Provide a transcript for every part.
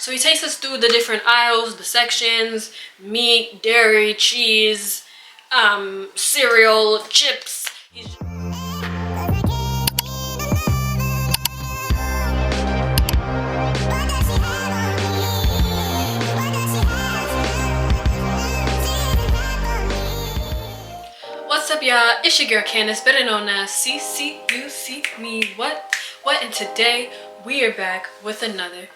So he takes us through the different aisles, the sections, meat, dairy, cheese, cereal, chips. What's up, y'all? It's your girl Candace, better known as CCUC what, and today we are back with another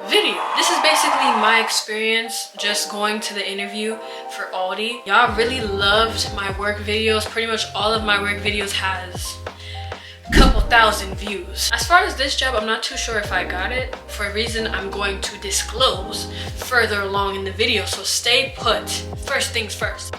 video. This is basically my experience just going to the interview for Aldi. Y'all really loved my work videos. Pretty much all of my work videos has a couple thousand views. As far as this job, I'm not too sure if I got it for a reason I'm going to disclose further along in the video, so stay put. First things first,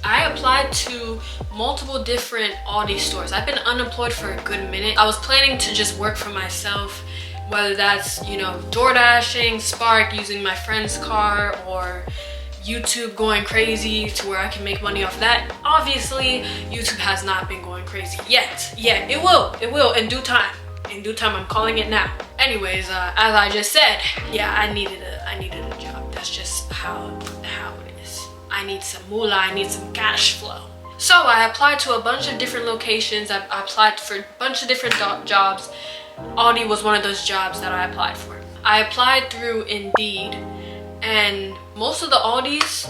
I applied to multiple different Aldi stores. I've been unemployed for a good minute. I was planning to just work for myself, whether that's, you know, door dashing, Spark, using my friend's car, or YouTube going crazy to where I can make money off that. Obviously, YouTube has not been going crazy yet. Yeah, it will in due time. In due time, I'm calling it now. Anyways, as I just said, yeah, I needed a job. That's just how it is. I need some moolah, I need some cash flow. So I applied to a bunch of different locations. I applied for a bunch of different jobs. Aldi was one of those jobs that I applied for. I applied through Indeed, and most of the Aldis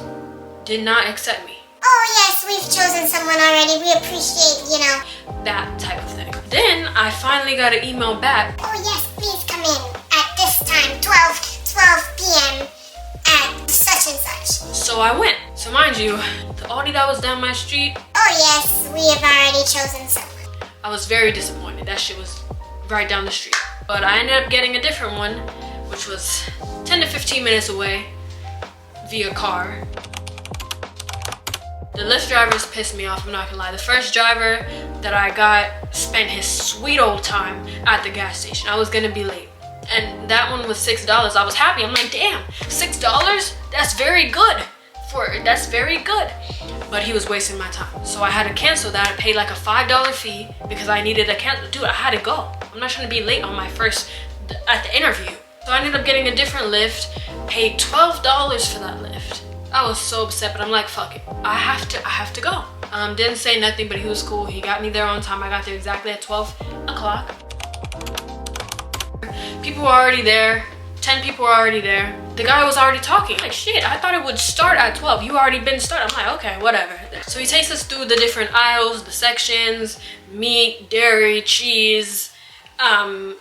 did not accept me. Oh yes, we've chosen someone already. We appreciate, you know, that type of thing. Then I finally got an email back. Oh yes, please come in at this time, 12 p.m. at such and such. So I went. So mind you, the Aldi that was down my street. Oh yes, we have already chosen someone. I was very disappointed. That shit was right down the street. But I ended up getting a different one, which was 10 to 15 minutes away via car. The Lyft drivers pissed me off, I'm not gonna lie. The first driver that I got spent his sweet old time at the gas station. I was gonna be late. And that one was $6. I was happy. I'm like, damn, $6? That's very good. That's very good. But he was wasting my time. So I had to cancel that. I paid like a $5 fee because I needed a cancel. Dude, I had to go. I'm not trying to be late on my first, at the interview. So I ended up getting a different Lyft, paid $12 for that Lyft. I was so upset, but I'm like, fuck it. I have to go. Didn't say nothing, but he was cool. He got me there on time. I got there exactly at 12 o'clock. People were already there. 10 people were already there. The guy was already talking. Like, shit, I thought it would start at 12. You already been started. I'm like, okay, whatever. So he takes us through the different aisles, the sections, meat, dairy, cheese,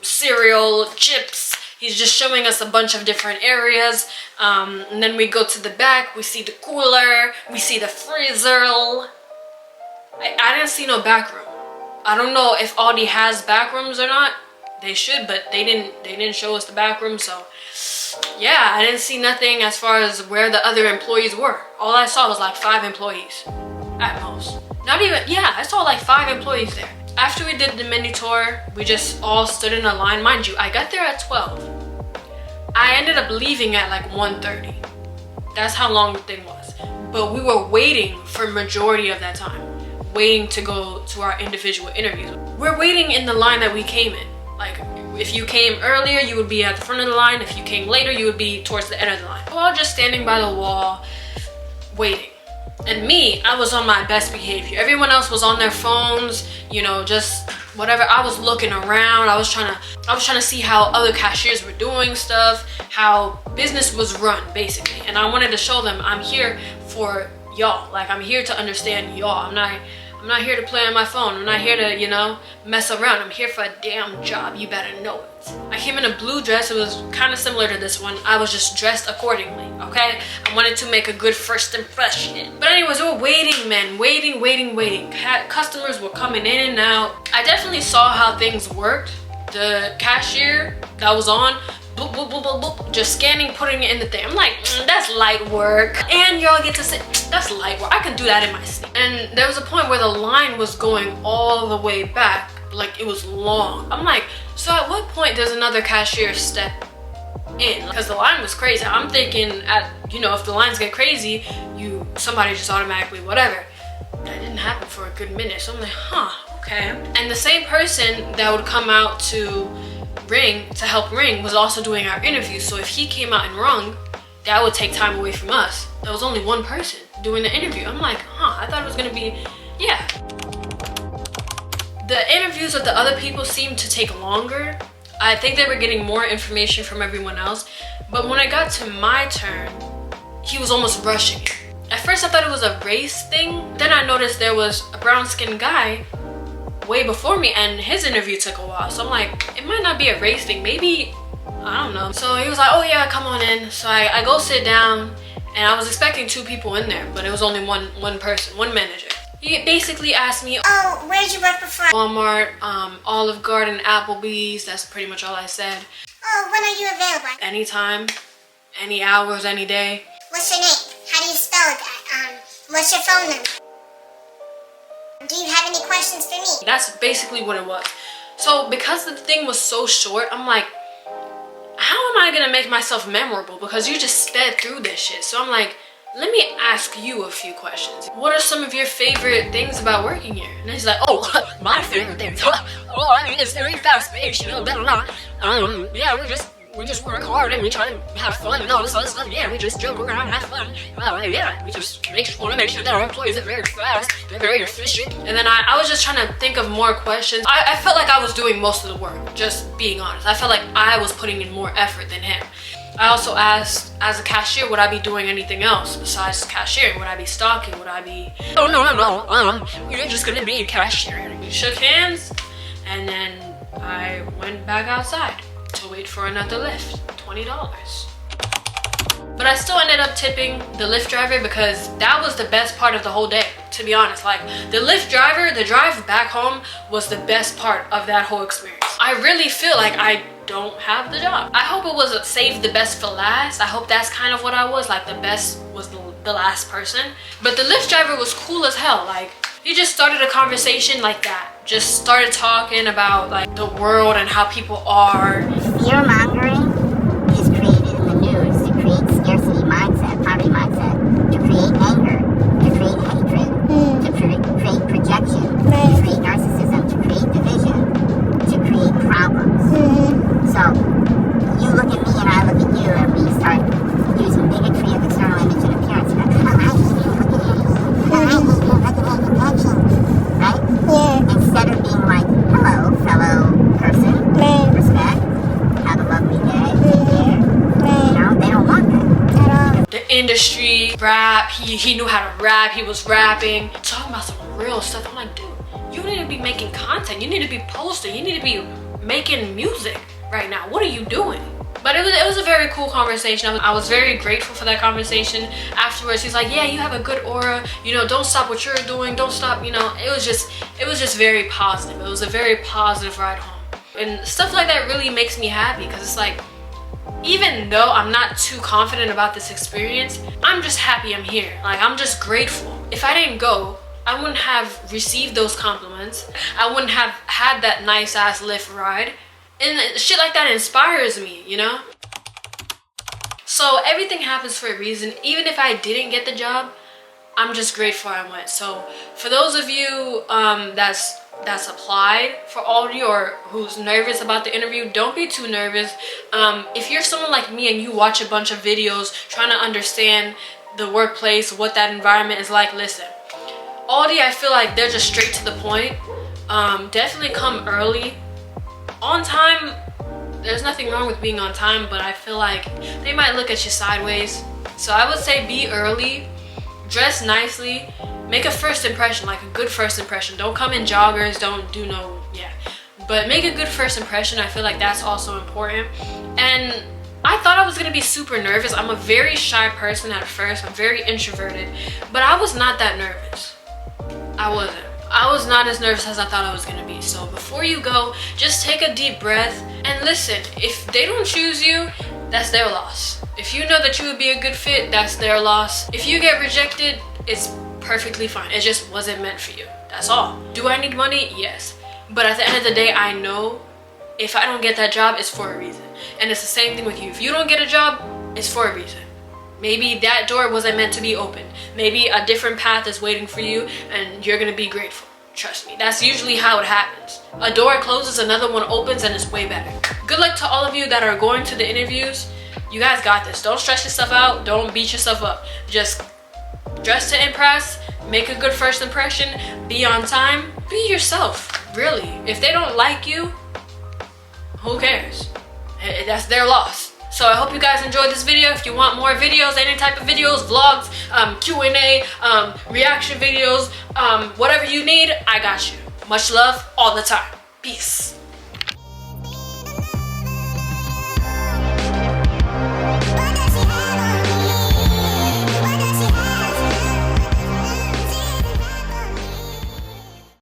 cereal, chips. He's just showing us a bunch of different areas. And then we go to the back. We see the cooler. We see the freezer. I didn't see no back room. I don't know if Aldi has back rooms or not. They should, but they didn't show us the back room. So yeah, I didn't see nothing as far as where the other employees were. All I saw was like 5 employees at most. Not even, yeah, I saw like 5 employees there. After we did the menu tour, we just all stood in a line. Mind you, I got there at 12. I ended up leaving at like 1:30. That's how long the thing was. But we were waiting for majority of that time, waiting to go to our individual interviews. We're waiting in the line that we came in. Like, if you came earlier, you would be at the front of the line. If you came later, you would be towards the end of the line. We're all just standing by the wall, waiting. And me, I was on my best behavior. Everyone else was on their phones, you know, just whatever. I was looking around. I was trying to see how other cashiers were doing stuff, how business was run, basically. And I wanted to show them I'm here for y'all. Like, I'm here to understand y'all. I'm not here to play on my phone. I'm not here to, you know, mess around. I'm here for a damn job. You better know it. I came in a blue dress. It was kind of similar to this one. I was just dressed accordingly, okay? I wanted to make a good first impression. But anyways, we were waiting, man. Waiting. Customers were coming in and out. I definitely saw how things worked. The cashier that was on, boop, boop, boop, boop, boop, just scanning, putting it in the thing. I'm like, that's light work. And y'all get to sit, that's light work. I can do that in my sleep. And there was a point where the line was going all the way back. Like, it was long. I'm like, so at what point does another cashier step in? Because the line was crazy. I'm thinking, you know, if the lines get crazy, somebody just automatically whatever. That didn't happen for a good minute. So I'm like, huh, okay. And the same person that would come out to Ring, to help Ring, was also doing our interview. So if he came out and wrong, that would take time away from us. There was only one person doing the interview. I'm like, I thought it was gonna be, yeah. The interviews with the other people seemed to take longer. I think they were getting more information from everyone else. But when I got to my turn, he was almost rushing it. At first I thought it was a race thing. Then I noticed there was a brown-skinned guy way before me and his interview took a while. So I'm like, it might not be a race thing. Maybe, I don't know. So he was like, oh yeah, come on in. So I go sit down and I was expecting 2 people in there, but it was only one person, one manager. He basically asked me, oh, where did you work before? Walmart, Olive Garden, Applebee's. That's pretty much all I said. Oh, when are you available? Anytime, any hours, any day. What's your name? How do you spell that? What's your phone number? Do you have any questions for me? That's basically what it was. So because the thing was so short, I'm like, how am I gonna make myself memorable? Because you just sped through this shit. So I'm like, let me ask you a few questions. What are some of your favorite things about working here? And he's like, oh, my favorite things. Oh, I mean, it's very fast paced, you know, blah, blah, blah. Yeah, we just work hard and we try to have fun and all this other stuff. Yeah, we just joke around and have fun. Well, yeah, we just want to make sure that our employees are very fast, they're very efficient. And then I was just trying to think of more questions. I felt like I was doing most of the work, just being honest. I felt like I was putting in more effort than him. I also asked, as a cashier, would I be doing anything else besides cashiering? Would I be stocking? Would I be... Oh, no. You're just gonna be a cashier. We shook hands, and then I went back outside to wait for another lift. $20. But I still ended up tipping the Lyft driver because that was the best part of the whole day, to be honest. Like, the Lyft driver, the drive back home was the best part of that whole experience. I really feel like I don't have the job. I hope it was a save the best for last. I hope that's kind of what I was, like the best was the last person. But the Lyft driver was cool as hell. Like, he just started a conversation like that. Just started talking about like the world and how people are. Fear-mongering is created in the news to create scarcity mindset, poverty mindset, to create anger, to create hatred, to create projection, to create narcissism, to create division, to create problems. So you look at me and I look at you and we start using bigotry of external image and appearance. Right? Yeah. Instead of being like, hello, fellow person, respect, have a lovely day, take care. You know, they don't want that at all. The industry, rap, he knew how to rap, he was rapping, talking about some real stuff. I'm like, dude, you need to be making content, you need to be posting, you need to be making music right now. What are you doing? But it was a very cool conversation. I was very grateful for that conversation. Afterwards, he's like, yeah, you have a good aura. You know, don't stop what you're doing. Don't stop, you know. It was just very positive. It was a very positive ride home. And stuff like that really makes me happy because it's like, even though I'm not too confident about this experience, I'm just happy I'm here. Like, I'm just grateful. If I didn't go, I wouldn't have received those compliments. I wouldn't have had that nice ass Lyft ride. And shit like that inspires me, you know? So everything happens for a reason. Even if I didn't get the job, I'm just grateful I went. So for those of you that's applied for Aldi or who's nervous about the interview, don't be too nervous. If you're someone like me and you watch a bunch of videos trying to understand the workplace, what that environment is like, listen. Aldi, I feel like they're just straight to the point. Definitely come early. On time, there's nothing wrong with being on time, but I feel like they might look at you sideways. So I would say be early, dress nicely, make a first impression, like a good first impression. Don't come in joggers, don't do no, yeah. But make a good first impression. I feel like that's also important. And I thought I was gonna be super nervous. I'm a very shy person at first. I'm very introverted, but I was not that nervous. I wasn't. I was not as nervous as I thought I was gonna be. So before you go, just take a deep breath and listen. If they don't choose you, that's their loss. If you know that you would be a good fit, that's their loss. If you get rejected, it's perfectly fine. It just wasn't meant for you. That's all. Do I need money? Yes. But at the end of the day, I know if I don't get that job, it's for a reason. And it's the same thing with you. If you don't get a job, it's for a reason. Maybe that door wasn't meant to be opened. Maybe a different path is waiting for you and you're gonna be grateful. Trust me, that's usually how it happens. A door closes, another one opens, and it's way better. Good luck to all of you that are going to the interviews. You guys got this. Don't stress yourself out. Don't beat yourself up. Just dress to impress, make a good first impression, be on time, be yourself. Really, if they don't like you, who cares? That's their loss. So I hope you guys enjoyed this video. If you want more videos, any type of videos, vlogs, Q&A, reaction videos, whatever you need, I got you. Much love all the time. Peace.